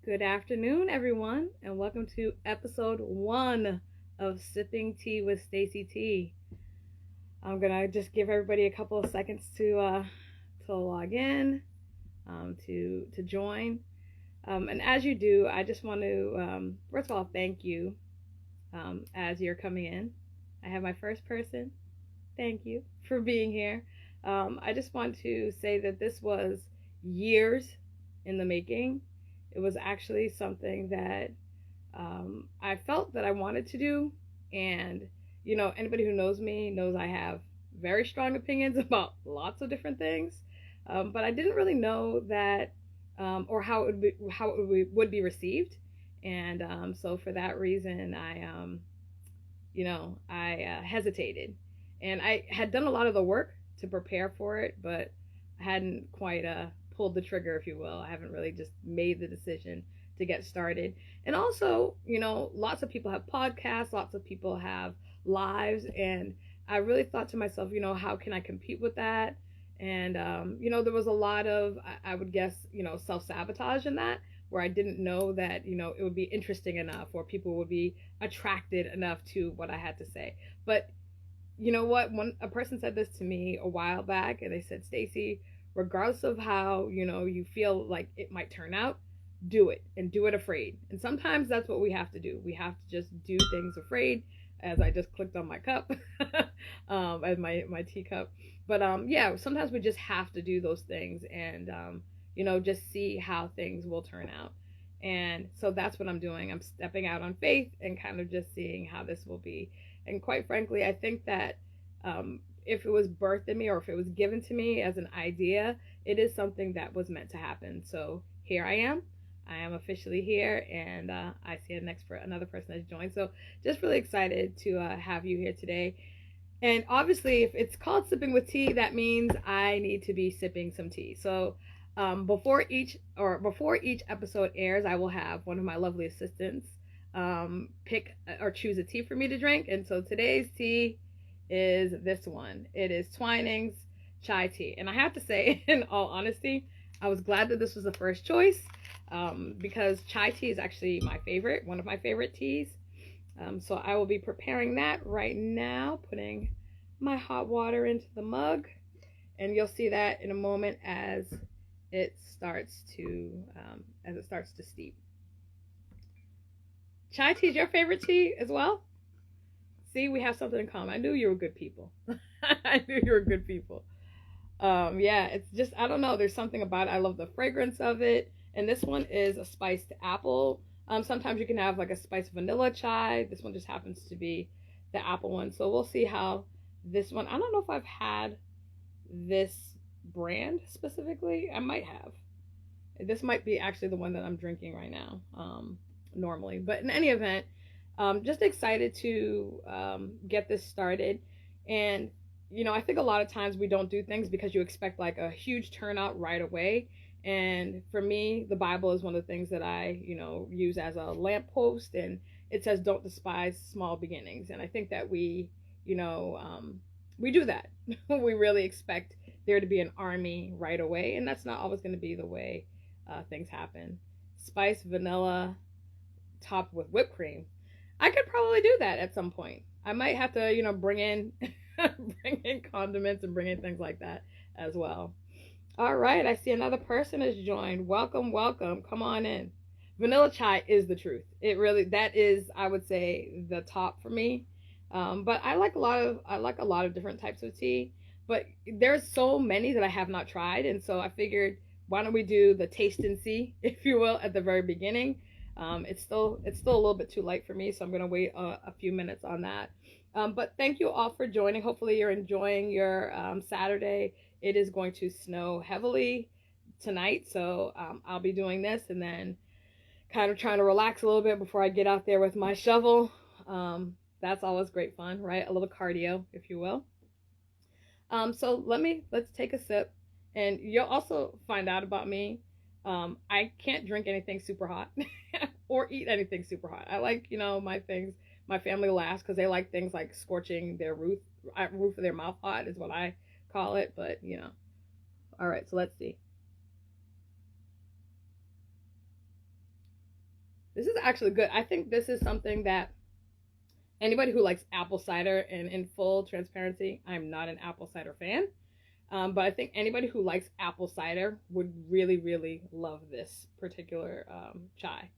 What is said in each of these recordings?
Good afternoon, everyone, and welcome to episode 1 of Sipping Tea with Stacy T. I'm gonna just give everybody a couple of seconds to log in, to join. And as you do, I just want to first of all thank you as you're coming in. I have my first person. Thank you for being here. I just want to say that this was years in the making. It was actually something that I felt that I wanted to do. And, anybody who knows me knows I have very strong opinions about lots of different things. But I didn't really know that or how it would be received. And so for that reason, I hesitated. And I had done a lot of the work to prepare for it, but I hadn't quite pulled the trigger, if you will. I haven't really just made the decision to get started. And also, lots of people have podcasts, lots of people have lives, and I really thought to myself, how can I compete with that? And, there was a lot of, I would guess, self sabotage in that, where I didn't know that, it would be interesting enough or people would be attracted enough to what I had to say. But you know what? When a person said this to me a while back, and they said, Stacy, regardless of how you feel like it might turn out, do it and do it afraid. And sometimes that's what we have to do. We have to just do things afraid. As I just clicked on my cup, as my teacup. But yeah, sometimes we just have to do those things, and just see how things will turn out. And so that's what I'm doing. I'm stepping out on faith and kind of just seeing how this will be. And quite frankly, I think that if it was birthed in me or if it was given to me as an idea, it is something that was meant to happen. So here I am. I am officially here, and I see another person has joined. So just really excited to have you here today. And obviously, if it's called Sipping with Tea, that means I need to be sipping some tea. So before each episode airs, I will have one of my lovely assistants pick or choose a tea for me to drink. And so today's tea is this one. It is Twinings chai tea. And I have to say, in all honesty, I was glad that this was the first choice because chai tea is actually one of my favorite teas. So I will be preparing that right now, putting my hot water into the mug. And you'll see that in a moment as it starts to steep. Chai tea is your favorite tea as well? See, we have something in common. I knew you were good people. I knew you were good people. Yeah, it's just, I don't know. There's something about it. I love the fragrance of it. And this one is a spiced apple. Sometimes you can have like a spiced vanilla chai. This one just happens to be the apple one. So we'll see how this one, I don't know if I've had this brand specifically. I might have. This might be actually the one that I'm drinking right now, normally. But in any event, just excited to get this started. And, I think a lot of times we don't do things because you expect like a huge turnout right away. And for me, the Bible is one of the things that I, use as a lamppost. And it says, don't despise small beginnings. And I think that we do that. We really expect there to be an army right away. And that's not always going to be the way things happen. Spiced vanilla topped with whipped cream. I could probably do that at some point. I might have to, bring in bring in condiments and bring in things like that as well. All right, I see another person has joined. Welcome, welcome. Come on in. Vanilla chai is the truth. That is, I would say, the top for me. But I like a lot of different types of tea. But there's so many that I have not tried, and so I figured, why don't we do the taste and see, if you will, at the very beginning. It's still a little bit too light for me, so I'm gonna wait a few minutes on that. But thank you all for joining. Hopefully you're enjoying your Saturday. It is going to snow heavily tonight, so I'll be doing this and then kind of trying to relax a little bit before I get out there with my shovel. That's always great fun, right? A little cardio, if you will. So let's take a sip, and you'll also find out about me. I can't drink anything super hot or eat anything super hot. I like, my family laughs because they like things like scorching their roof of their mouth hot is what I call it. But, all right, so let's see. This is actually good. I think this is something that anybody who likes apple cider, and in full transparency, I'm not an apple cider fan. But I think anybody who likes apple cider would really, really love this particular chai.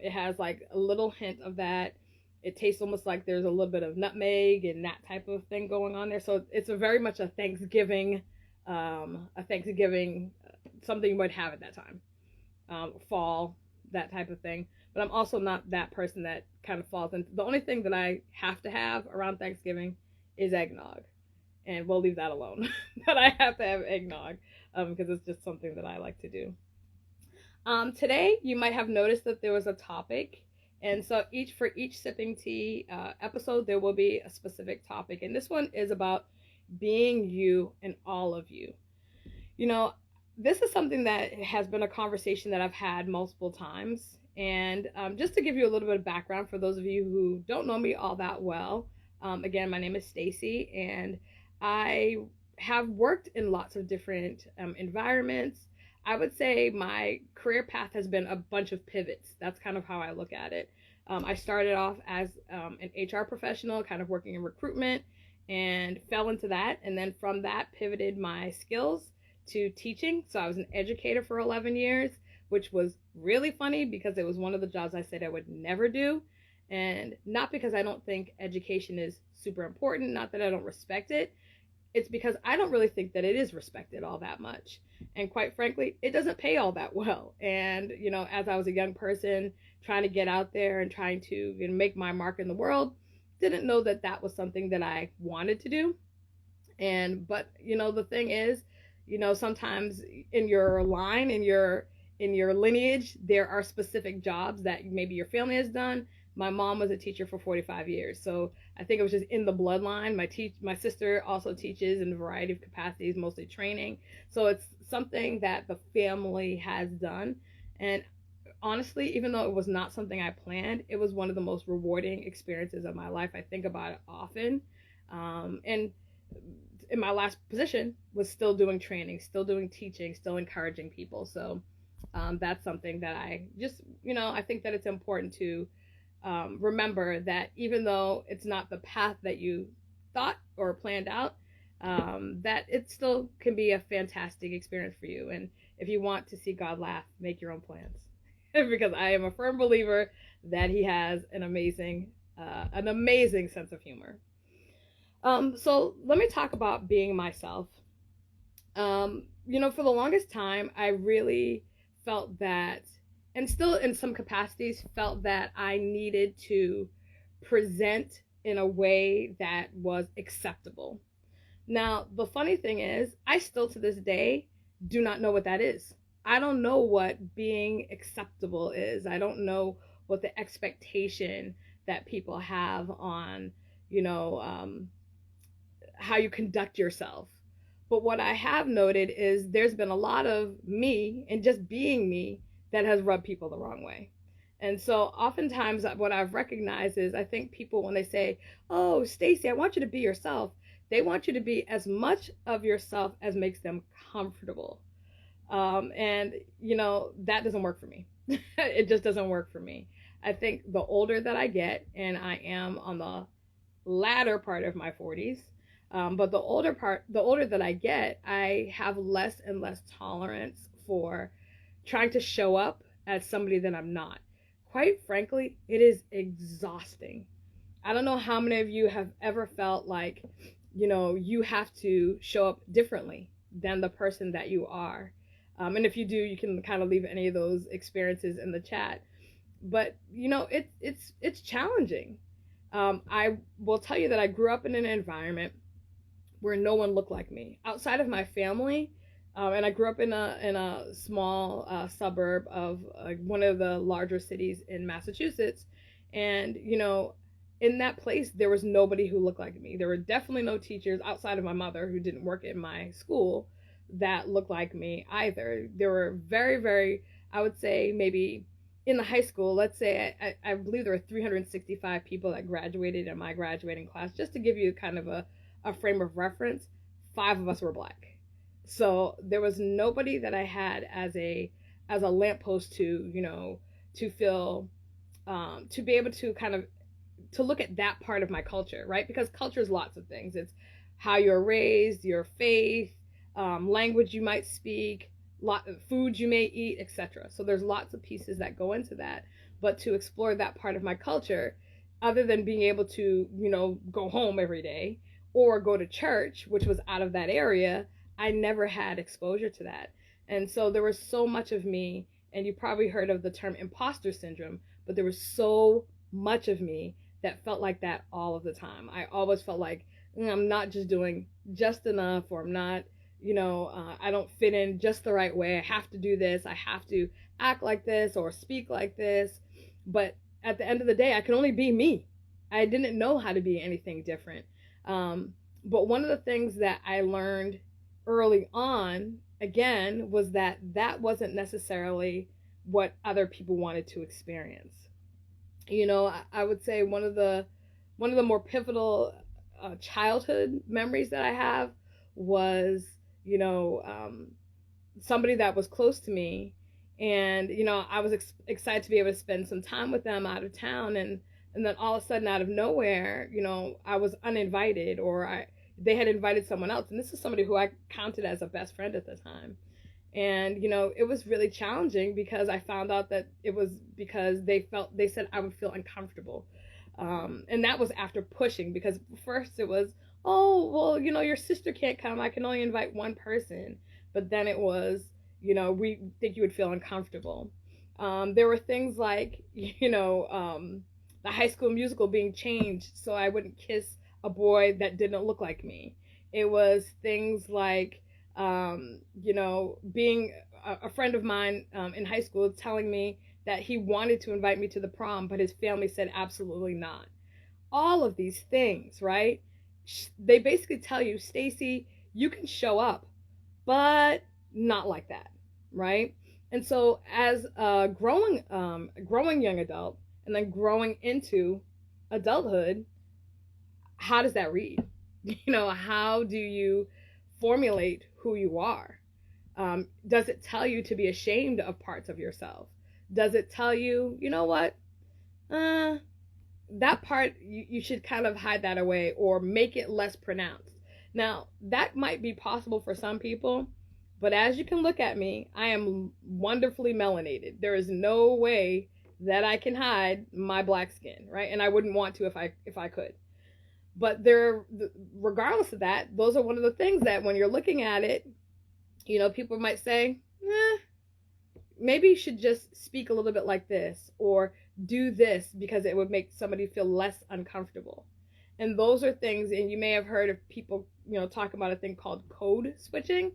It has like a little hint of that. It tastes almost like there's a little bit of nutmeg and that type of thing going on there. So it's a very much a Thanksgiving, something you might have at that time, fall, that type of thing. But I'm also not that person that kind of falls into. The only thing that I have to have around Thanksgiving is eggnog, and we'll leave that alone. But I have to have eggnog because it's just something that I like to do. Today, you might have noticed that there was a topic, and so for each sipping tea episode, there will be a specific topic, and this one is about being you and all of you. You know, this is something that has been a conversation that I've had multiple times, and just to give you a little bit of background for those of you who don't know me all that well, again, my name is Stacy, and I have worked in lots of different environments. I would say my career path has been a bunch of pivots. That's kind of how I look at it. I started off as an HR professional, kind of working in recruitment, and fell into that. And then from that, pivoted my skills to teaching. So I was an educator for 11 years, which was really funny because it was one of the jobs I said I would never do. And not because I don't think education is super important, not that I don't respect it. It's because I don't really think that it is respected all that much. And quite frankly, it doesn't pay all that well. And, you know, as I was a young person trying to get out there and trying to, you know, make my mark in the world, didn't know that that was something that I wanted to do. But, you know, the thing is, you know, sometimes in your line, in your lineage, there are specific jobs that maybe your family has done. My mom was a teacher for 45 years, so I think it was just in the bloodline. My sister also teaches in a variety of capacities, mostly training. So it's something that the family has done. And honestly, even though it was not something I planned, it was one of the most rewarding experiences of my life. I think about it often. And in my last position was still doing training, still doing teaching, still encouraging people. So that's something that I just, you know, I think that it's important to remember that even though it's not the path that you thought or planned out, that it still can be a fantastic experience for you. And if you want to see God laugh, make your own plans. Because I am a firm believer that He has an amazing sense of humor. So let me talk about being myself. You know, for the longest time, I really felt that, and still in some capacities felt that I needed to present in a way that was acceptable. Now, the funny thing is, I still to this day do not know what that is. I don't know what being acceptable is. I don't know what the expectation that people have on, you know, how you conduct yourself. But what I have noted is there's been a lot of me and just being me that has rubbed people the wrong way. And so oftentimes what I've recognized is I think people, when they say, "Oh, Stacy, I want you to be yourself," they want you to be as much of yourself as makes them comfortable. And, you know, that doesn't work for me. It just doesn't work for me. I think the older that I get, and I am on the latter part of my 40s, but the older that I get, I have less and less tolerance for trying to show up as somebody that I'm not. Quite frankly, it is exhausting. I don't know how many of you have ever felt like, you know, you have to show up differently than the person that you are. And if you do, you can kind of leave any of those experiences in the chat. But, you know, it's challenging. I will tell you that I grew up in an environment where no one looked like me outside of my family. And I grew up in a small suburb of one of the larger cities in Massachusetts. And, you know, in that place, there was nobody who looked like me. There were definitely no teachers outside of my mother, who didn't work in my school, that looked like me either. There were very, very, I would say maybe in the high school, let's say, I believe there were 365 people that graduated in my graduating class. Just to give you kind of a frame of reference, 5 of us were Black. So there was nobody that I had as a lamppost to, you know, to feel, to be able to kind of to look at that part of my culture, right? Because culture is lots of things. It's how you're raised, your faith, language you might speak, food you may eat, etc. So there's lots of pieces that go into that. But to explore that part of my culture, other than being able to, go home every day or go to church, which was out of that area, I never had exposure to that. And so there was so much of me, and you probably heard of the term imposter syndrome, but there was so much of me that felt like that all of the time. I always felt like I'm not just doing just enough, or I'm not, I don't fit in just the right way. I have to do this. I have to act like this or speak like this. But at the end of the day, I could only be me. I didn't know how to be anything different. But one of the things that I learned early on, again, was that wasn't necessarily what other people wanted to experience. I would say one of the more pivotal childhood memories that I have was, somebody that was close to me, and I was excited to be able to spend some time with them out of town, and then all of a sudden, out of nowhere, I was uninvited, or they had invited someone else, and this is somebody who I counted as a best friend at the time. And it was really challenging, because I found out that it was because they said I would feel uncomfortable, and that was after pushing, because first it was, oh well, your sister can't come, I can only invite one person. But then it was, we think you would feel uncomfortable. There were things like, the High School Musical being changed so I wouldn't kiss a boy that didn't look like me. It was things like, being a friend of mine in high school telling me that he wanted to invite me to the prom, but his family said absolutely not. All of these things, right? They basically tell you, Stacy, you can show up, but not like that, right? And so as a growing young adult, and then growing into adulthood, how does that read? How do you formulate who you are? Does it tell you to be ashamed of parts of yourself? Does it tell you, what? That part, you should kind of hide that away or make it less pronounced. Now, that might be possible for some people, but as you can look at me, I am wonderfully melanated. There is no way that I can hide my black skin, right? And I wouldn't want to if I could. But regardless of that, those are one of the things that when you're looking at it, people might say, maybe you should just speak a little bit like this, or do this, because it would make somebody feel less uncomfortable. And those are things, and you may have heard of people, talk about a thing called code switching.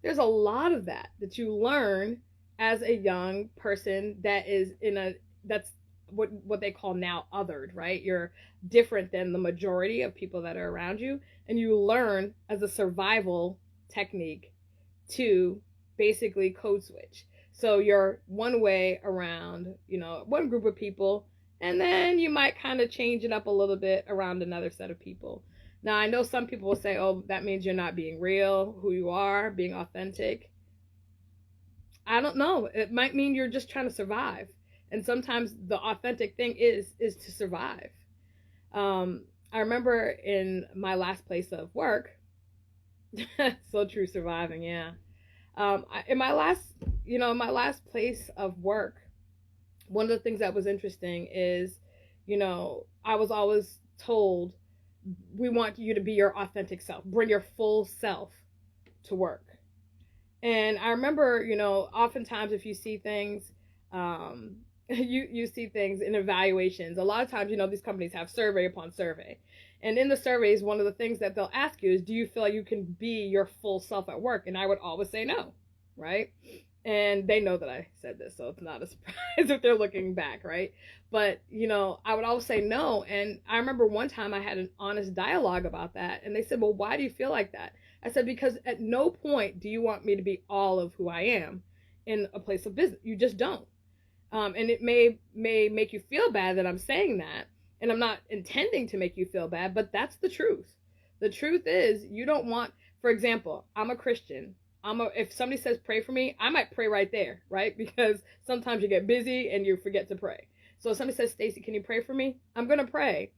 There's a lot of that you learn as a young person that is that's what they call now othered, right? You're different than the majority of people that are around you, and you learn as a survival technique to basically code switch. So you're one way around, one group of people, and then you might kind of change it up a little bit around another set of people. Now, I know some people will say, oh, that means you're not being real, who you are, being authentic. I don't know. It might mean you're just trying to survive. And sometimes the authentic thing is to survive. I remember in my last place of work, so true, surviving, yeah. In my last place of work, one of the things that was interesting is, I was always told, we want you to be your authentic self, bring your full self to work. And I remember, oftentimes if you see things, you see things in evaluations. A lot of times, these companies have survey upon survey. And in the surveys, one of the things that they'll ask you is, do you feel like you can be your full self at work? And I would always say no, right? And they know that I said this, so it's not a surprise if they're looking back, right? But, I would always say no. And I remember one time I had an honest dialogue about that. And they said, well, why do you feel like that? I said, because at no point do you want me to be all of who I am in a place of business. You just don't. And it may make you feel bad that I'm saying that. And I'm not intending to make you feel bad, but that's the truth. The truth is, you don't want, for example, I'm a Christian. if somebody says pray for me, I might pray right there, right? Because sometimes you get busy and you forget to pray. So if somebody says, Stacy, can you pray for me? I'm going to pray.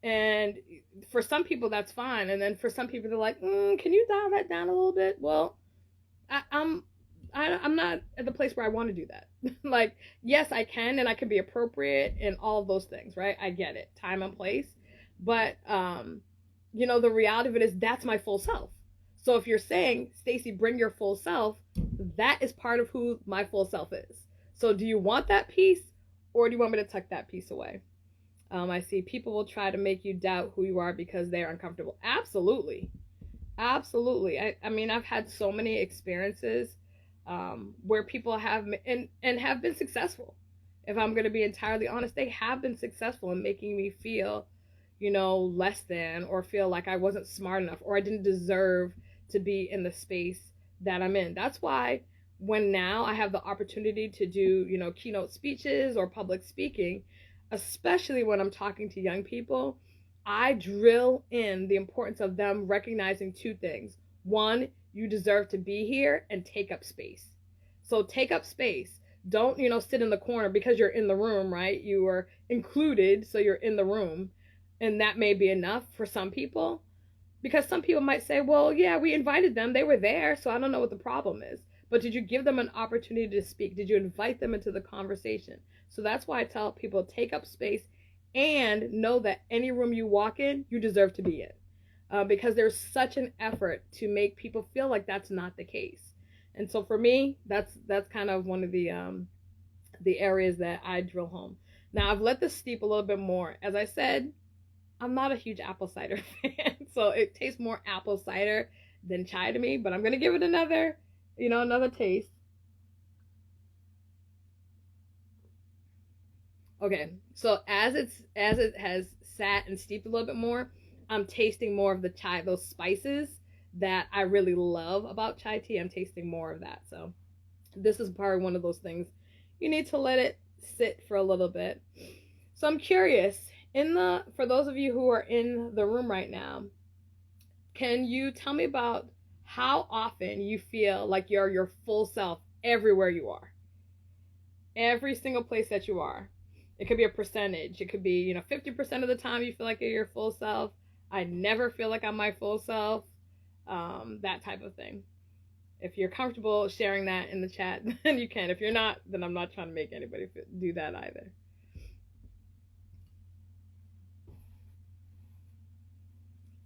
And for some people, that's fine. And then for some people, they're like, can you dial that down a little bit? Well, I'm not at the place where I want to do that. Like, yes, I can, and I can be appropriate in all of those things, right? I get it, time and place. But, the reality of it is that's my full self. So if you're saying, Stacy, bring your full self, that is part of who my full self is. So do you want that piece, or do you want me to tuck that piece away? I see people will try to make you doubt who you are because they're uncomfortable. Absolutely. Absolutely. I mean, I've had so many experiences where people have and have been successful. If I'm going to be entirely honest, they have been successful in making me feel, less than, or feel like I wasn't smart enough, or I didn't deserve to be in the space that I'm in. That's why when now I have the opportunity to do, keynote speeches or public speaking, especially when I'm talking to young people, I drill in the importance of them recognizing two things. One, you deserve to be here and take up space. So take up space. Don't, sit in the corner because you're in the room, right? You are included, so you're in the room. And that may be enough for some people. Because some people might say, well, yeah, we invited them. They were there, so I don't know what the problem is. But did you give them an opportunity to speak? Did you invite them into the conversation? So that's why I tell people, take up space and know that any room you walk in, you deserve to be in. Because there's such an effort to make people feel like that's not the case. And so for me, that's kind of one of the areas that I drill home. Now, I've let this steep a little bit more. As I said, I'm not a huge apple cider fan, so it tastes more apple cider than chai to me, but I'm going to give it another taste. Okay, so as it has sat and steeped a little bit more, I'm tasting more of the chai, those spices that I really love about chai tea. I'm tasting more of that. So this is probably one of those things you need to let it sit for a little bit. So I'm curious, for those of you who are in the room right now, can you tell me about how often you feel like you're your full self everywhere you are? Every single place that you are. It could be a percentage. It could be, 50% of the time you feel like you're your full self. I never feel like I'm my full self. That type of thing. If you're comfortable sharing that in the chat, then you can. If you're not, then I'm not trying to make anybody do that either.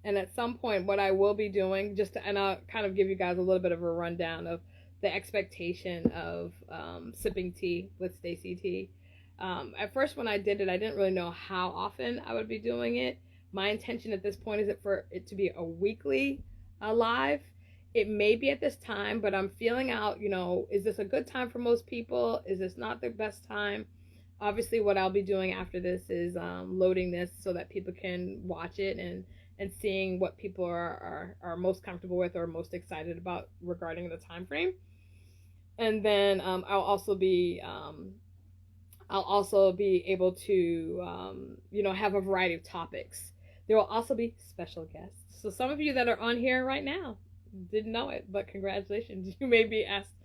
And at some point, what I will be doing, and I'll kind of give you guys a little bit of a rundown of the expectation of sipping tea with Stacy T. At first, when I did it, I didn't really know how often I would be doing it. My intention at this point is for it to be a weekly live. It may be at this time, but I'm feeling out, is this a good time for most people? Is this not the best time? Obviously, what I'll be doing after this is loading this so that people can watch it and seeing what people are most comfortable with or most excited about regarding the time frame. And then I'll also be able to have a variety of topics. There will also be special guests. So some of you that are on here right now didn't know it, but congratulations. You may be asked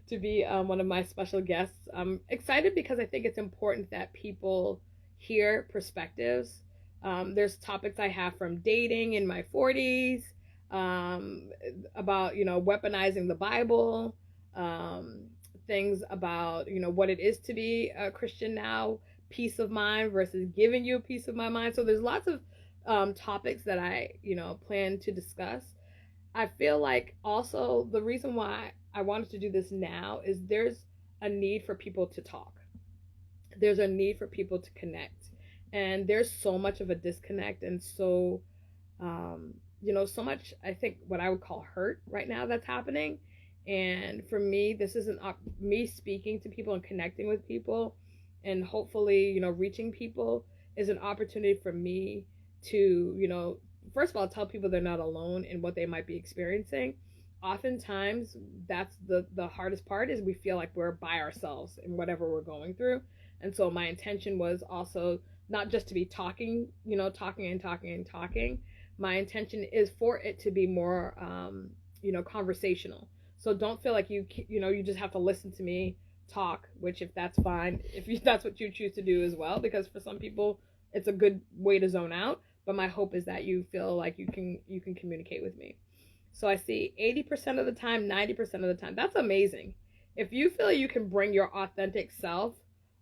to be one of my special guests. I'm excited because I think it's important that people hear perspectives. There's topics I have from dating in my 40s, about, weaponizing the Bible, things about, what it is to be a Christian now, peace of mind versus giving you a piece of my mind. So there's lots of topics that I, plan to discuss. I feel like also the reason why I wanted to do this now is there's a need for people to talk. There's a need for people to connect. And there's so much of a disconnect and so, so much, I think, what I would call hurt right now that's happening. And for me, this isn't me speaking to people and connecting with people and hopefully, reaching people is an opportunity for me to, first of all, tell people they're not alone in what they might be experiencing. Oftentimes, that's the hardest part is we feel like we're by ourselves in whatever we're going through. And so my intention was also not just to be talking. My intention is for it to be more, conversational. So don't feel like you just have to listen to me talk, which if that's fine, that's what you choose to do as well, because for some people it's a good way to zone out. But my hope is that you feel like you can communicate with me. So I see 80% of the time, 90% of the time. That's amazing. If you feel you can bring your authentic self,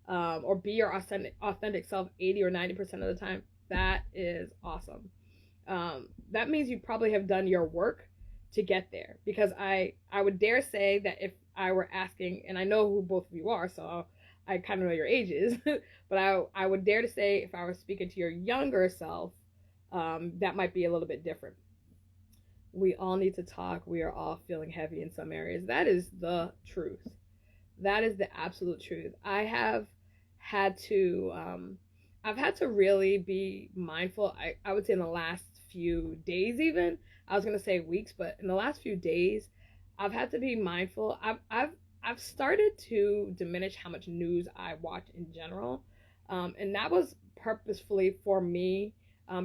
or be your authentic self 80 or 90% of the time, that is awesome. That means you probably have done your work to get there. Because I would dare say that if I were asking, and I know who both of you are, so I kind of know your ages, but I would dare to say if I was speaking to your younger self, that might be a little bit different. We all need to talk. We are all feeling heavy in some areas. That is the truth. That is the absolute truth. Had to, I've had to really be mindful. I would say in the last few days, even, I was going to say weeks, but in the last few days, I've had to be mindful. I've started to diminish how much news I watch in general. And that was purposefully for me,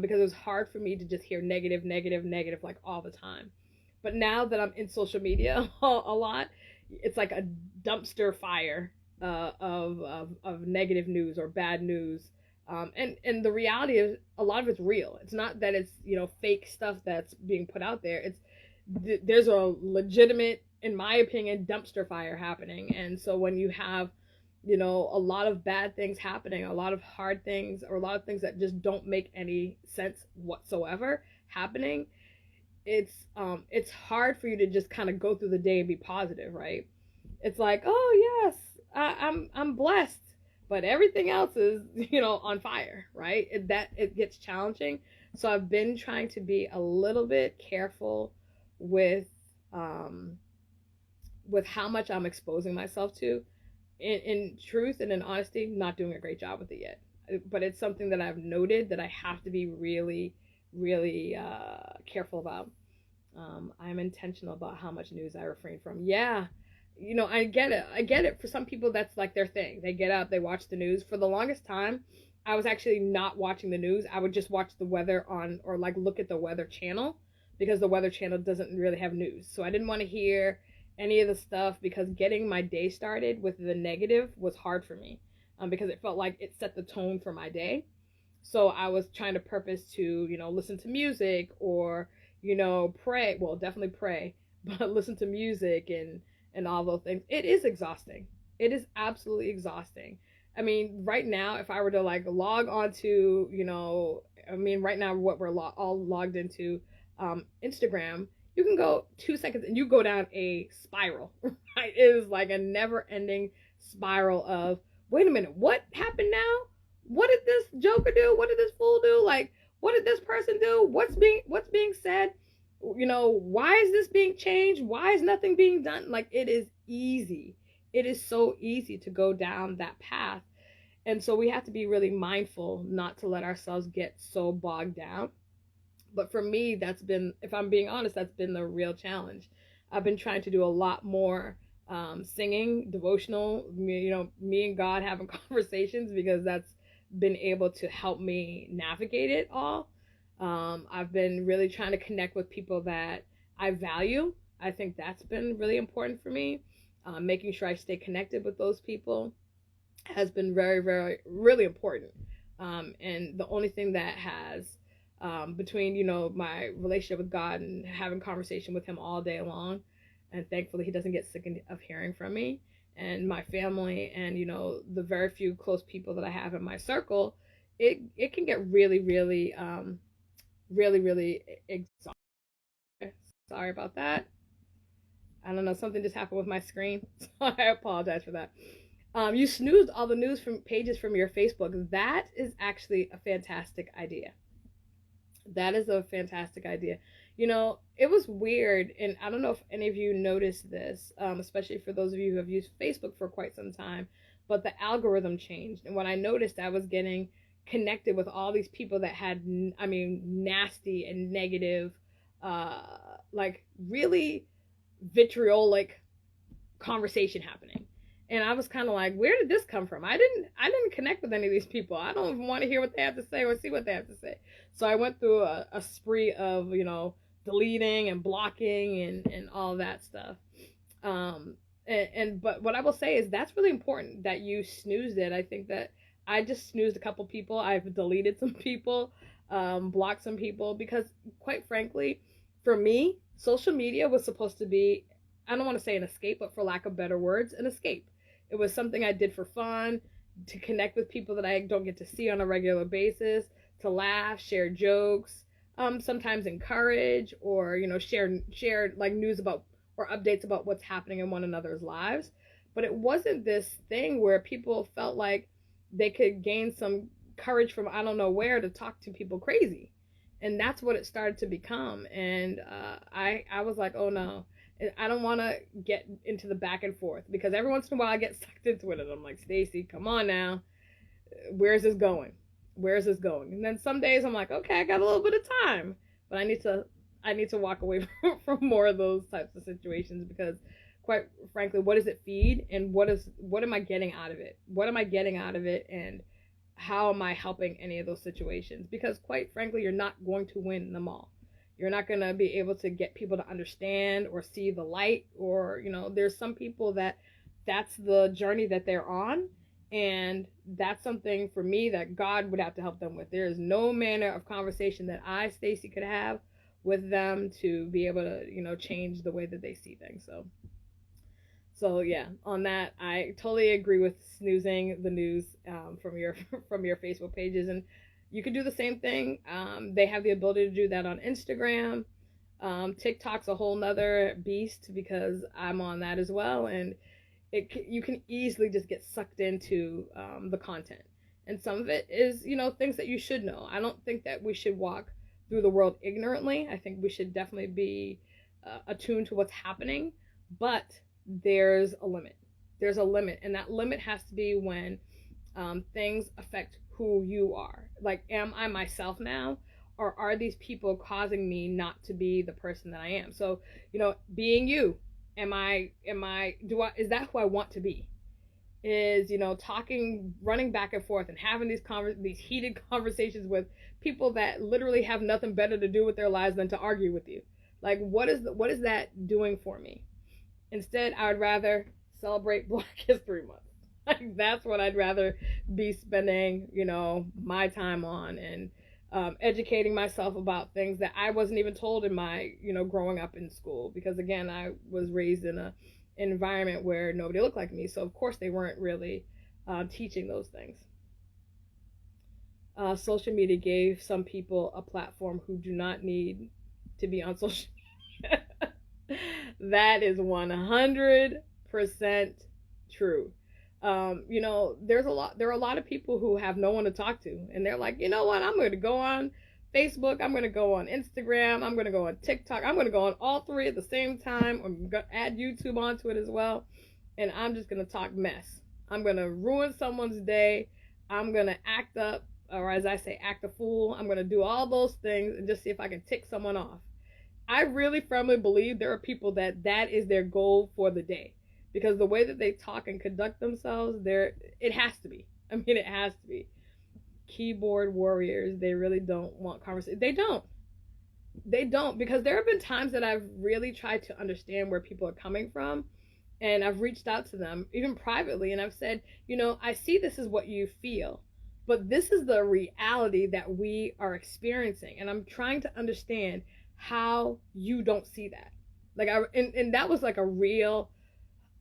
because it was hard for me to just hear negative, negative, negative, like all the time. But now that I'm in social media a lot, it's like a dumpster fire, of negative news or bad news. And the reality is a lot of it's real. It's not that it's, fake stuff that's being put out there. There's a legitimate, in my opinion, dumpster fire happening. And so when you have, a lot of bad things happening, a lot of hard things, or a lot of things that just don't make any sense whatsoever happening, it's hard for you to just kind of go through the day and be positive, right? It's like, oh yes, I'm blessed, but everything else is, on fire, right? It gets challenging. So I've been trying to be a little bit careful with how much I'm exposing myself to. In truth and in honesty, not doing a great job with it yet. But it's something that I've noted that I have to be really, really careful about. I'm intentional about how much news I refrain from. Yeah, I get it. I get it. For some people, that's like their thing. They get up, they watch the news. For the longest time, I was actually not watching the news. I would just watch the weather or like look at the weather channel, because the weather channel doesn't really have news. So I didn't want to hear any of the stuff, because getting my day started with the negative was hard for me, because it felt like it set the tone for my day. So I was trying to purpose to, listen to music, or, pray. Well, definitely pray, but listen to music and all those things. It is exhausting. It is absolutely exhausting. I mean, right now, if I were to like log onto, right now what we're all logged into, Instagram, you can go 2 seconds and you go down a spiral, right? It is like a never ending spiral of, wait a minute, what happened now? What did this joker do? What did this fool do? Like, what did this person do? What's being said? Why is this being changed? Why is nothing being done? Like, it is easy. It is so easy to go down that path. And so we have to be really mindful not to let ourselves get so bogged down. But for me, if I'm being honest, that's been the real challenge. I've been trying to do a lot more singing, devotional, me and God having conversations, because that's been able to help me navigate it all. I've been really trying to connect with people that I value. I think that's been really important for me. Making sure I stay connected with those people has been very, very, really important. And the only thing that has, between, my relationship with God and having conversation with him all day long, and thankfully he doesn't get sick of hearing from me, and my family, and, the very few close people that I have in my circle, it can get really, really, really, really exhausting. Sorry about that. I don't know, something just happened with my screen, so I apologize for that. You snoozed all the news from pages from your Facebook. That is actually a fantastic idea. That is a fantastic idea. It was weird, and I don't know if any of you noticed this, especially for those of you who have used Facebook for quite some time, but the algorithm changed. And when I noticed, I was getting connected with all these people that had, nasty and negative, like really vitriolic conversation happening. And I was kind of like, where did this come from? I didn't connect with any of these people. I don't even want to hear what they have to say or see what they have to say. So I went through a spree of, deleting and blocking and all that stuff. But what I will say is that's really important that you snoozed it. I think that I just snoozed a couple people. I've deleted some people, blocked some people because, quite frankly, for me, social media was supposed to be, I don't want to say an escape, but for lack of better words, an escape. It was something I did for fun, to connect with people that I don't get to see on a regular basis, to laugh, share jokes, sometimes encourage, or share like news about or updates about what's happening in one another's lives. But it wasn't this thing where people felt like they could gain some courage from I don't know where to talk to people crazy. And that's what it started to become. And I was like, oh no, I don't want to get into the back and forth because every once in a while I get sucked into it. And I'm like, Stacy, come on now. Where's this going? Where's this going? And then some days I'm like, okay, I got a little bit of time, but I need to walk away from more of those types of situations because, quite frankly, what does it feed, and what am I getting out of it? What am I getting out of it, and how am I helping any of those situations? Because, quite frankly, you're not going to win them all. You're not going to be able to get people to understand or see the light, or there's some people that's the journey that they're on. And that's something for me that God would have to help them with. There is no manner of conversation that I, Stacy, could have with them to be able to, change the way that they see things. So yeah, on that, I totally agree with snoozing the news from your from your Facebook pages, and you can do the same thing. They have the ability to do that on Instagram. TikTok's a whole nother beast because I'm on that as well, and you can easily just get sucked into the content. And some of it is, things that you should know. I don't think that we should walk through the world ignorantly. I think we should definitely be attuned to what's happening, but there's a limit. There's a limit, and that limit has to be when things affect who you are. Like, am I myself now? Or are these people causing me not to be the person that I am? So, being you, is that who I want to be? Is, talking, running back and forth and having these heated conversations with people that literally have nothing better to do with their lives than to argue with you. Like, what is that doing for me? Instead, I would rather celebrate Black History Month. Like, that's what I'd rather be spending, my time on, and educating myself about things that I wasn't even told in my, growing up in school. Because again, I was raised in an environment where nobody looked like me. So of course they weren't really teaching those things. Social media gave some people a platform who do not need to be on social media. That is 100% true. There are a lot of people who have no one to talk to, and they're like, you know what, I'm going to go on Facebook, I'm going to go on Instagram, I'm going to go on TikTok, I'm going to go on all three at the same time. I'm going to add YouTube onto it as well, and I'm just going to talk mess. I'm going to ruin someone's day. I'm going to act up, or as I say, act a fool. I'm going to do all those things and just see if I can tick someone off. I really firmly believe there are people that is their goal for the day. Because the way that they talk and conduct themselves, it has to be. I mean, it has to be. Keyboard warriors, they really don't want conversation. They don't, because there have been times that I've really tried to understand where people are coming from, and I've reached out to them, even privately, and I've said, I see this is what you feel, but this is the reality that we are experiencing, and I'm trying to understand how you don't see that. Like, and that was like a real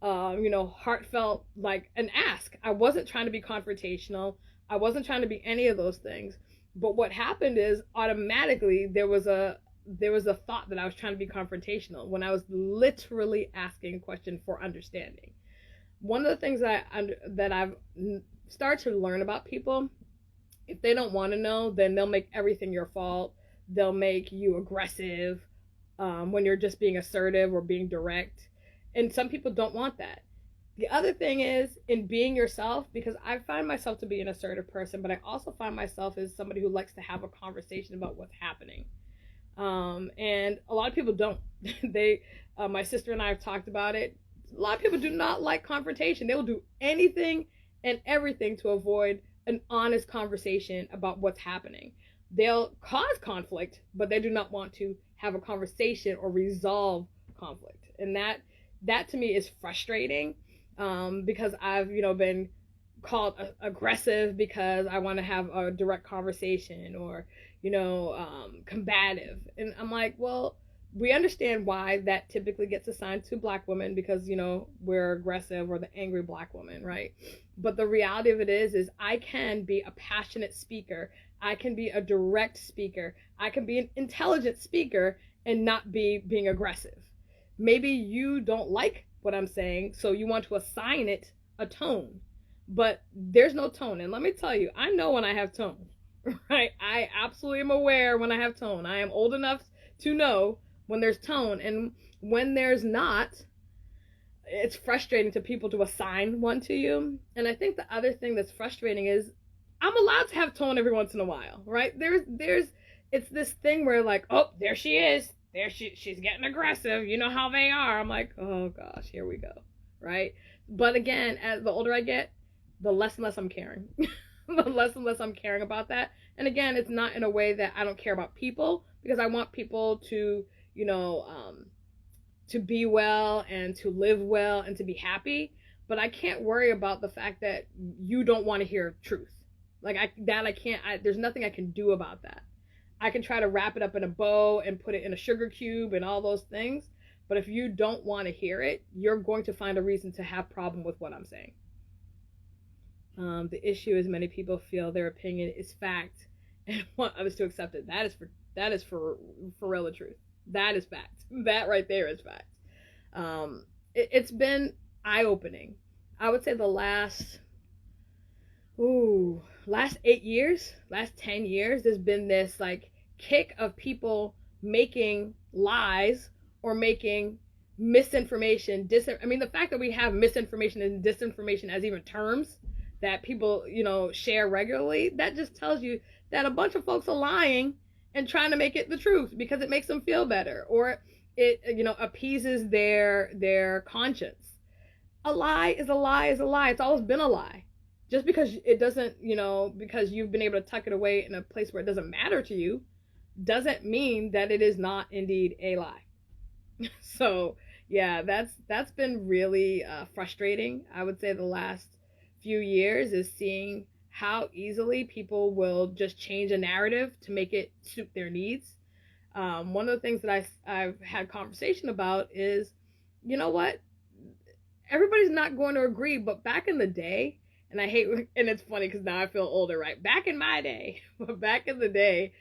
heartfelt, like an ask. I wasn't trying to be confrontational. I wasn't trying to be any of those things. But what happened is automatically there was a thought that I was trying to be confrontational when I was literally asking a question for understanding. One of the things that I've started to learn about people, if they don't want to know, then they'll make everything your fault. They'll make you aggressive when you're just being assertive or being direct. And some people don't want that. The other thing is in being yourself, because I find myself to be an assertive person, but I also find myself as somebody who likes to have a conversation about what's happening. And a lot of people don't. My sister and I have talked about it. A lot of people do not like confrontation. They will do anything and everything to avoid an honest conversation about what's happening. They'll cause conflict, but they do not want to have a conversation or resolve conflict. And that that to me is frustrating, because I've, been called aggressive because I want to have a direct conversation, or, combative. And I'm like, well, we understand why that typically gets assigned to black women, because, we're aggressive, or the angry black woman, right? But the reality of it is I can be a passionate speaker. I can be a direct speaker. I can be an intelligent speaker and not be being aggressive. Maybe you don't like what I'm saying, so you want to assign it a tone, but there's no tone. And let me tell you, I know when I have tone, right? I absolutely am aware when I have tone. I am old enough to know when there's tone, and when there's not, it's frustrating to people to assign one to you. And I think the other thing that's frustrating is I'm allowed to have tone every once in a while, right? It's this thing where, like, oh, there she is. She's getting aggressive. You know how they are. I'm like, oh gosh, here we go, right? But again, as the older I get, the less and less I'm caring. The less and less I'm caring about that. And again, it's not in a way that I don't care about people, because I want people to, to be well and to live well and to be happy. But I can't worry about the fact that you don't want to hear truth. Like, I can't, there's nothing I can do about that. I can try to wrap it up in a bow and put it in a sugar cube and all those things. But if you don't want to hear it, you're going to find a reason to have problem with what I'm saying. The issue is many people feel their opinion is fact and want others to accept it. That is for real the truth. That is fact. That right there is fact. It's been eye-opening. I would say the last 8 years, last 10 years, there's been this like kick of people making lies or making misinformation, the fact that we have misinformation and disinformation as even terms that people, share regularly, that just tells you that a bunch of folks are lying and trying to make it the truth because it makes them feel better, or it, appeases their conscience. A lie is a lie is a lie. It's always been a lie. Just because it doesn't, because you've been able to tuck it away in a place where it doesn't matter to you, doesn't mean that it is not indeed a lie. So yeah, that's been really frustrating. I would say the last few years is seeing how easily people will just change a narrative to make it suit their needs. One of the things that I've had conversation about is, you know what? Everybody's not going to agree, but back in the day, and it's funny because now I feel older, right? Back in my day, back in the day,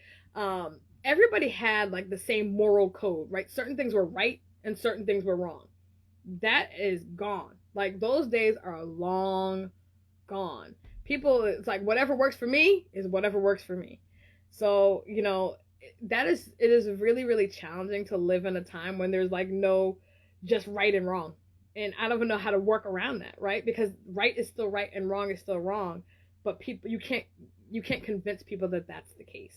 everybody had like the same moral code, right? Certain things were right and certain things were wrong. That is gone. Like, those days are long gone. People, it's like whatever works for me is whatever works for me. So, it is really, really challenging to live in a time when there's like no just right and wrong. And I don't even know how to work around that, right? Because right is still right and wrong is still wrong. But people, you can't convince people that that's the case.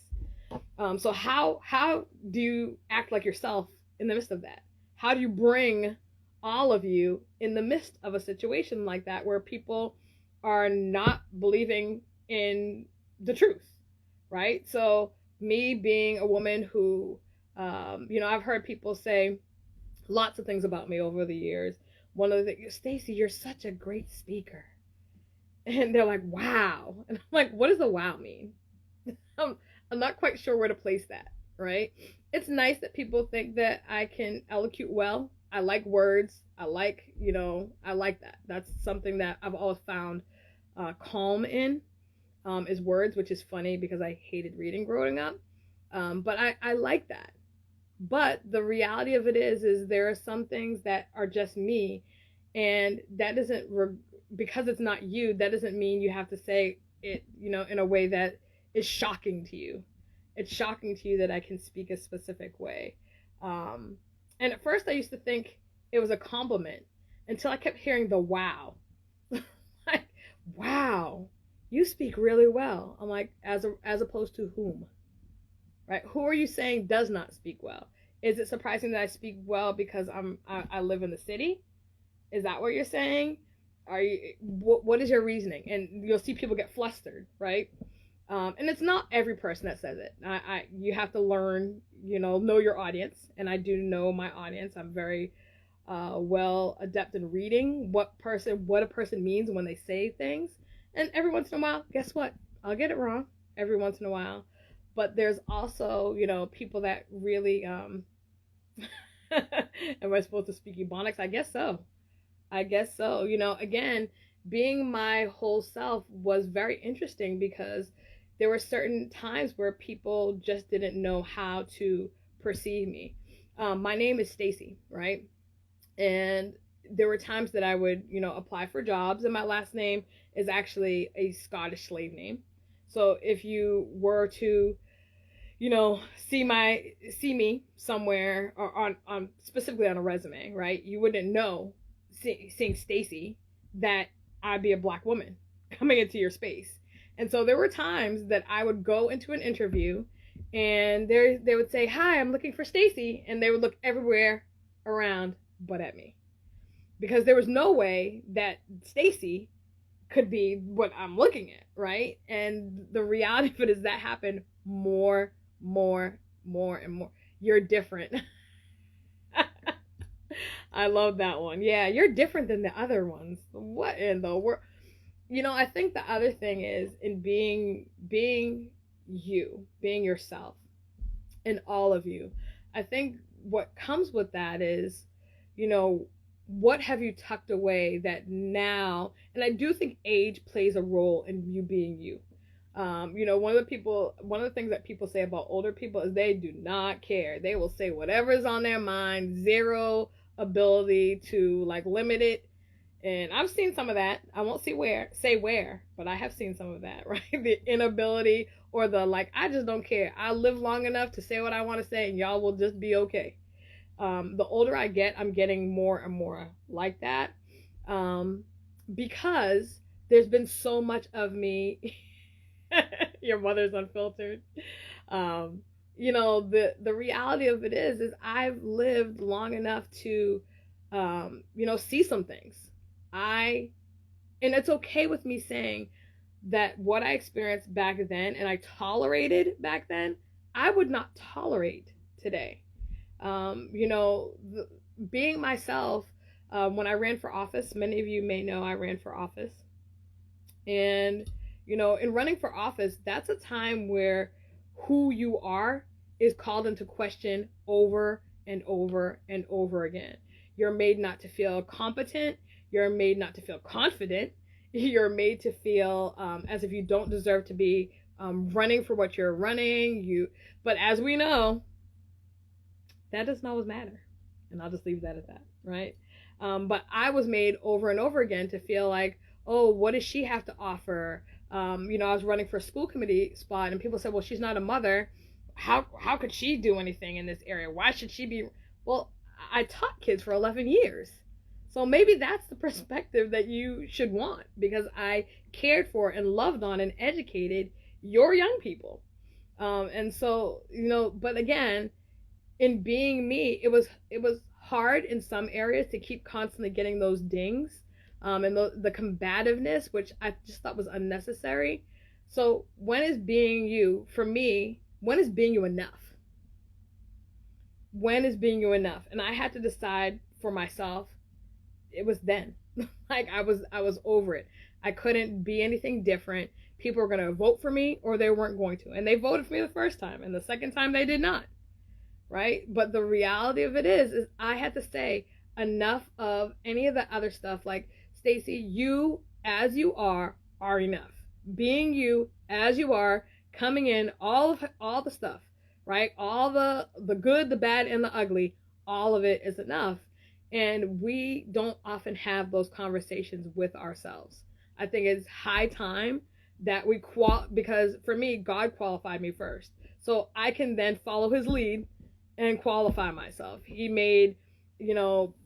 So how do you act like yourself in the midst of that? How do you bring all of you in the midst of a situation like that where people are not believing in the truth, right? So me being a woman who, I've heard people say lots of things about me over the years. One of the things, Stacey, you're such a great speaker. And they're like, wow. And I'm like, what does a wow mean? I'm not quite sure where to place that, right? It's nice that people think that I can elocute well. I like words. I like that. That's something that I've always found calm in, is words, which is funny because I hated reading growing up. But I like that. But the reality of it is there are some things that are just me, and that doesn't, because it's not you, that doesn't mean you have to say it, in a way that is shocking to you. It's shocking to you that I can speak a specific way. And at first I used to think it was a compliment until I kept hearing the wow. Like, wow, you speak really well. I'm like, as opposed to whom? Right? Who are you saying does not speak well? Is it surprising that I speak well because I live in the city? Is that what you're saying? What is your reasoning? And you'll see people get flustered, right? And it's not every person that says it. You have to learn, know your audience, and I do know my audience. I'm very well adept in reading what a person means when they say things. And every once in a while, guess what? I'll get it wrong every once in a while. But there's also, people that really am I supposed to speak Ebonics? I guess so. I guess so. Again, being my whole self was very interesting because there were certain times where people just didn't know how to perceive me. My name is Stacy, right? And there were times that I would, apply for jobs, and my last name is actually a Scottish slave name. So if you were to, see me somewhere or on specifically on a resume, right? You wouldn't know seeing Stacy that I'd be a Black woman coming into your space. And so there were times that I would go into an interview and they would say, "Hi, I'm looking for Stacy," and they would look everywhere around but at me. Because there was no way that Stacy could be what I'm looking at, right? And the reality of it is that happened more and more. You're different. I love that one. Yeah, you're different than the other ones. What in the world? I think the other thing is in being you, being yourself, in all of you. I think what comes with that is, what have you tucked away that now, and I do think age plays a role in you being you. One of the things that people say about older people is they do not care. They will say whatever's on their mind, zero ability to limit it. And I've seen some of that. I won't say where, but I have seen some of that, right? The inability or the I just don't care. I live long enough to say what I want to say and y'all will just be okay. The older I get, I'm getting more and more like that. Because there's been so much of me. Your mother's unfiltered. The reality of it is I've lived long enough to, see some things. And it's okay with me saying that what I experienced back then and I tolerated back then, I would not tolerate today. Being myself, when I ran for office, many of you may know I ran for office. And, in running for office, that's a time where who you are is called into question over and over and over again. You're made not to feel competent. You're made not to feel confident. You're made to feel as if you don't deserve to be running for what you're running. But as we know, that doesn't always matter. And I'll just leave that at that, right? But I was made over and over again to feel like, oh, what does she have to offer? I was running for a school committee spot and people said, well, she's not a mother. How could she do anything in this area? Why should she be? Well, I taught kids for 11 years. So maybe that's the perspective that you should want, because I cared for and loved on and educated your young people. And so, but again, in being me, it was hard in some areas to keep constantly getting those dings, and the combativeness, which I just thought was unnecessary. So when is being you, for me, when is being you enough? When is being you enough? And I had to decide for myself. It was then. I was over it. I couldn't be anything different. People were going to vote for me or they weren't going to. And they voted for me the first time, and the second time they did not. Right? But the reality of it is I had to say enough of any of the other stuff. Like, Stacy, you as you are enough. Being you as you are, coming in, all the stuff, right? All the good, the bad, and the ugly, all of it is enough. And we don't often have those conversations with ourselves. I think it's high time that we because for me, God qualified me first. So I can then follow his lead and qualify myself. He made,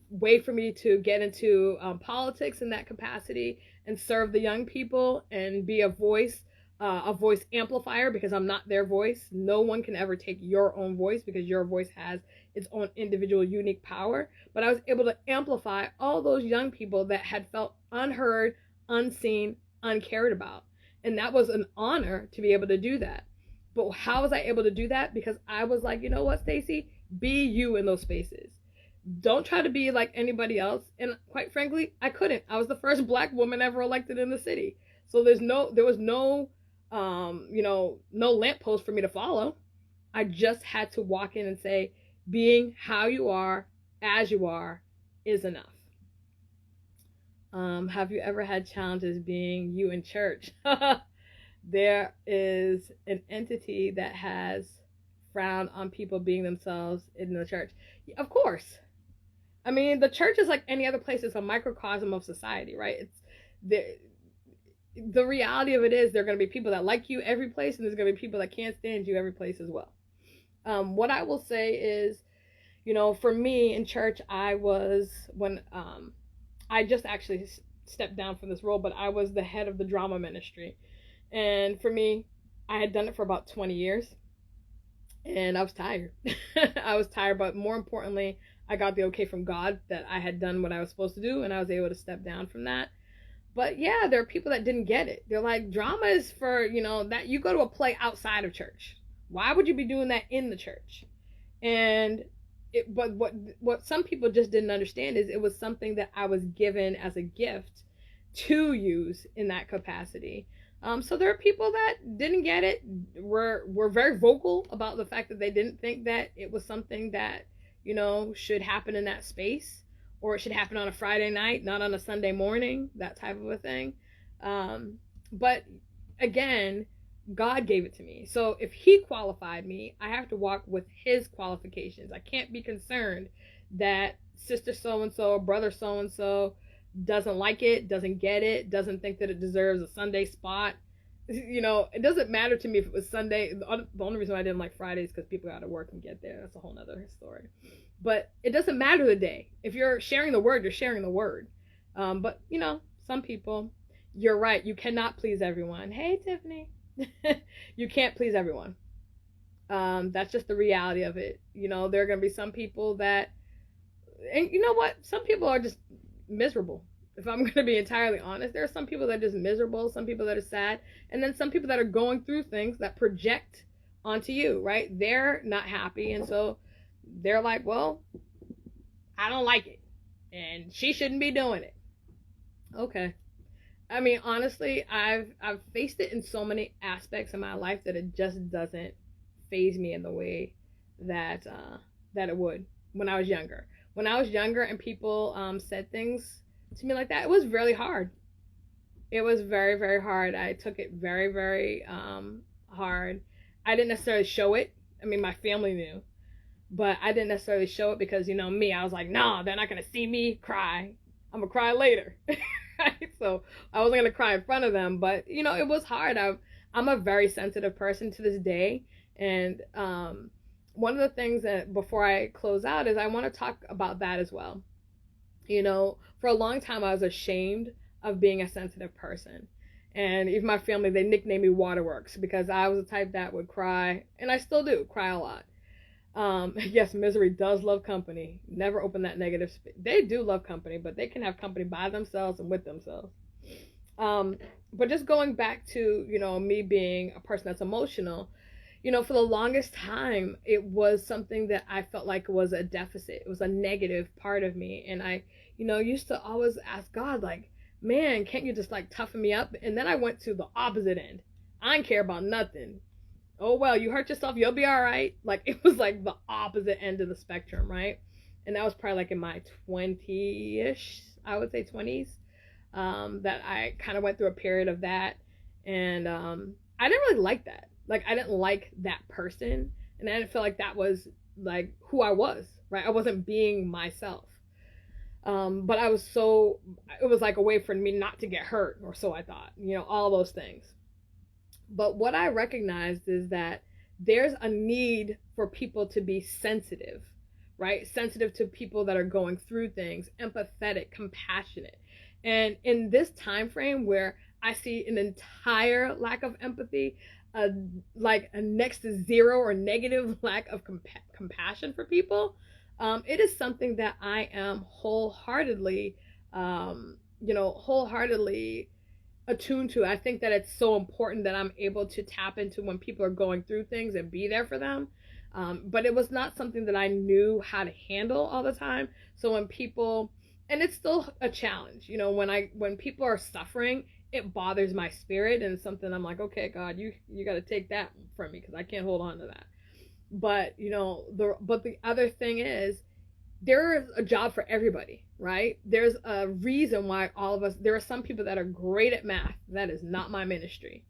way for me to get into politics in that capacity and serve the young people and be a voice amplifier, because I'm not their voice. No one can ever take your own voice because your voice has its own individual unique power. But I was able to amplify all those young people that had felt unheard, unseen, uncared about. And that was an honor to be able to do that. But how was I able to do that? Because I was like, you know what, Stacy? Be you in those spaces. Don't try to be like anybody else. And quite frankly, I couldn't. I was the first black woman ever elected in the city. So there was no, no lamppost for me to follow. I just had to walk in and say, being how you are, as you are, is enough. Have you ever had challenges being you in church? There is an entity that has frowned on people being themselves in the church. Of course. I mean, the church is like any other place. It's a microcosm of society, right? It's the reality of it is there are going to be people that like you every place, and there's going to be people that can't stand you every place as well. What I will say is, for me in church, I just actually stepped down from this role, but I was the head of the drama ministry. And for me, I had done it for about 20 years, and I was tired. I was tired, but more importantly, I got the okay from God that I had done what I was supposed to do, and I was able to step down from that. But yeah, there are people that didn't get it. They're like, drama is for, that you go to a play outside of church. Why would you be doing that in the church? And but what some people just didn't understand is it was something that I was given as a gift to use in that capacity. So there are people that didn't get it, were very vocal about the fact that they didn't think that it was something that, should happen in that space, or it should happen on a Friday night, not on a Sunday morning, that type of a thing. But again, God gave it to me. So if he qualified me, I have to walk with his qualifications. I can't be concerned that sister so-and-so, brother so-and-so doesn't like it, doesn't get it, doesn't think that it deserves a Sunday spot. It doesn't matter to me if it was Sunday. The only reason I didn't like Fridays is because people got to work and get there. That's a whole nother story. But it doesn't matter the day. If you're sharing the word, you're sharing the word. But, some people, you're right. You cannot please everyone. Hey, Tiffany. You can't please everyone. That's just the reality of it. There are going to be some people that, and you know what? Some people are just miserable. If I'm going to be entirely honest, there are some people that are just miserable, some people that are sad, and then some people that are going through things that project onto you, right? They're not happy, and so they're like, well, I don't like it, and she shouldn't be doing it. Okay. I mean, honestly, I've faced it in so many aspects of my life that it just doesn't faze me in the way that that it would when I was younger. When I was younger and people said things to me like that, it was really hard. It was very, very hard. I took it very, very hard. I didn't necessarily show it. I mean, my family knew, but I didn't necessarily show it because, me, I was like, no, they're not going to see me cry. I'm going to cry later. Right? So I wasn't going to cry in front of them, but, it was hard. I'm a very sensitive person to this day. And one of the things that before I close out is I want to talk about that as well. For a long time, I was ashamed of being a sensitive person. And even my family, they nicknamed me Waterworks because I was the type that would cry, and I still do, cry a lot. Yes, misery does love company. Never open that negative They do love company, but they can have company by themselves and with themselves. But just going back to, me being a person that's emotional, for the longest time, it was something that I felt like was a deficit. It was a negative part of me. And I, used to always ask God, like, man, can't you just like toughen me up? And then I went to the opposite end. I didn't care about nothing. Oh, well, you hurt yourself, you'll be all right. Like, it was like the opposite end of the spectrum, right? And that was probably like in my 20-ish, I would say 20s, that I kind of went through a period of that. And I didn't really like that. Like, I didn't like that person, and I didn't feel like that was like who I was, right? I wasn't being myself. But it was like a way for me not to get hurt, or so I thought, all those things. But what I recognized is that there's a need for people to be sensitive, right? Sensitive to people that are going through things, empathetic, compassionate. And in this time frame where I see an entire lack of empathy, like a next to zero or negative lack of compassion for people, it is something that I am wholeheartedly attuned to. I think that it's so important that I'm able to tap into when people are going through things and be there for them. But it was not something that I knew how to handle all the time. So when people, and it's still a challenge, you know, when people are suffering, it bothers my spirit, and it's something I'm like, okay, God, you got to take that from me because I can't hold on to that. But you know, the other thing is there's a job for everybody, right? There's a reason why all of us, there are some people that are great at math. That is not my ministry.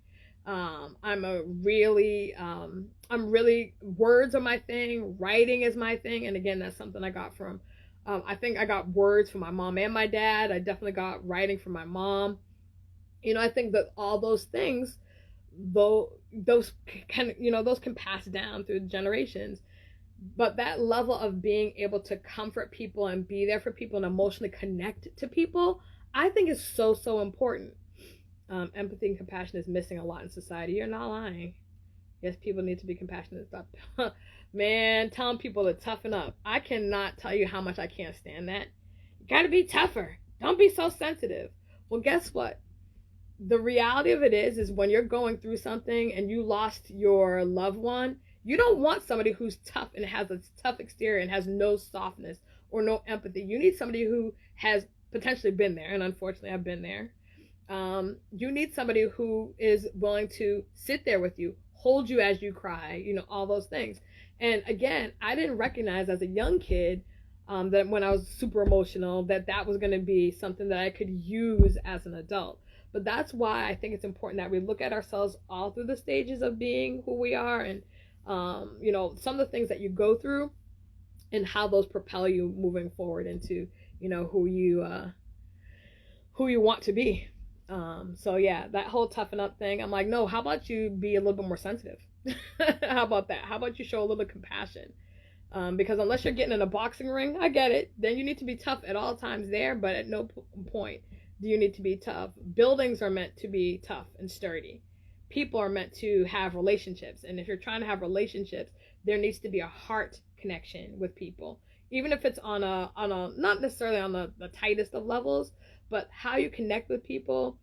I'm really, words are my thing. Writing is my thing. And again, that's something I got from, I think I got words from my mom and my dad. I definitely got writing from my mom. You know, I think that all those things, though, those those can pass down through generations. But that level of being able to comfort people and be there for people and emotionally connect to people, I think is so, so important. Empathy and compassion is missing a lot in society. You're not lying. Yes, people need to be compassionate. Stop. Man, telling people to toughen up. I cannot tell you how much I can't stand that. You gotta be tougher. Don't be so sensitive. Well, guess what? The reality of it is when you're going through something and you lost your loved one, you don't want somebody who's tough and has a tough exterior and has no softness or no empathy. You need somebody who has potentially been there, and unfortunately I've been there. You need somebody who is willing to sit there with you, hold you as you cry, you know, all those things. And again, I didn't recognize as a young kid that when I was super emotional, that was going to be something that I could use as an adult. But that's why I think it's important that we look at ourselves all through the stages of being who we are, and you know, some of the things that you go through and how those propel you moving forward into, you know, who you want to be. So yeah, that whole toughen up thing, I'm like, no, how about you be a little bit more sensitive? How about that? How about you show a little compassion? Because unless you're getting in a boxing ring, I get it, then you need to be tough at all times there, but at no point do you need to be tough. Buildings are meant to be tough and sturdy. People are meant to have relationships. And if you're trying to have relationships, there needs to be a heart connection with people. Even if it's on a not necessarily on the tightest of levels, but how you connect with people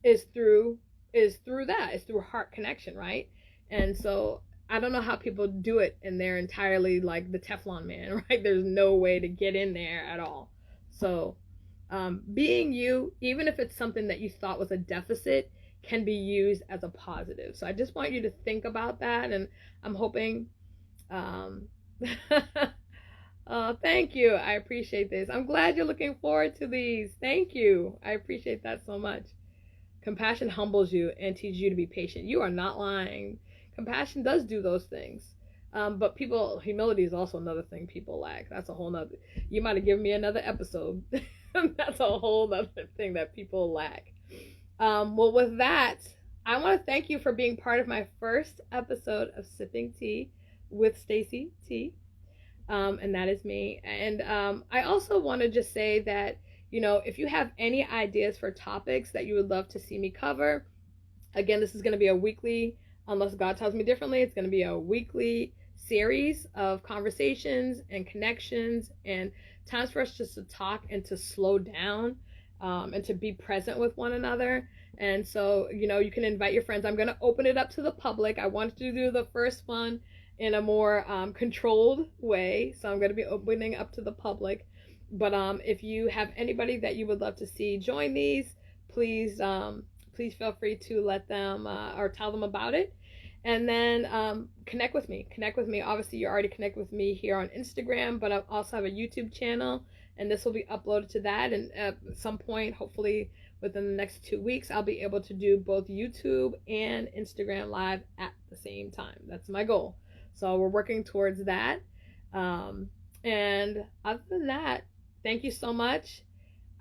is through that. It's through heart connection, right? And so I don't know how people do it and they're entirely like the Teflon man, right? There's no way to get in there at all. So being you, even if it's something that you thought was a deficit, can be used as a positive. So I just want you to think about that, and I'm hoping thank you. I appreciate this. I'm glad you're looking forward to these. Thank you. I appreciate that so much. Compassion humbles you and teaches you to be patient. You are not lying. Compassion does do those things. But humility is also another thing people lack. That's a whole nother, you might have given me another episode. That's a whole other thing that people lack. Well, with that, I want to thank you for being part of my first episode of Sipping Tea with Stacy T. And that is me. And I also want to just say that, you know, if you have any ideas for topics that you would love to see me cover, again, this is going to be a weekly, unless God tells me differently, it's going to be a weekly series of conversations and connections and times for us just to talk and to slow down and to be present with one another. And so, you know, you can invite your friends. I'm going to open it up to the public. I wanted to do the first one in a more controlled way, so I'm going to be opening up to the public. But if you have anybody that you would love to see join these, please feel free to let them or tell them about it. And then connect with me. Obviously, you already connect with me here on Instagram, but I also have a YouTube channel, and this will be uploaded to that. And at some point, hopefully within the next 2 weeks, I'll be able to do both YouTube and Instagram live at the same time. That's my goal. So we're working towards that. And other than that, thank you so much.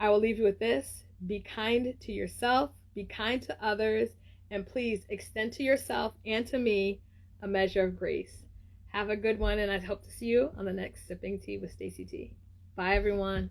I will leave you with this. Be kind to yourself, be kind to others, and please extend to yourself and to me a measure of grace. Have a good one, and I hope to see you on the next Sipping Tea with Stacy T. Bye, everyone.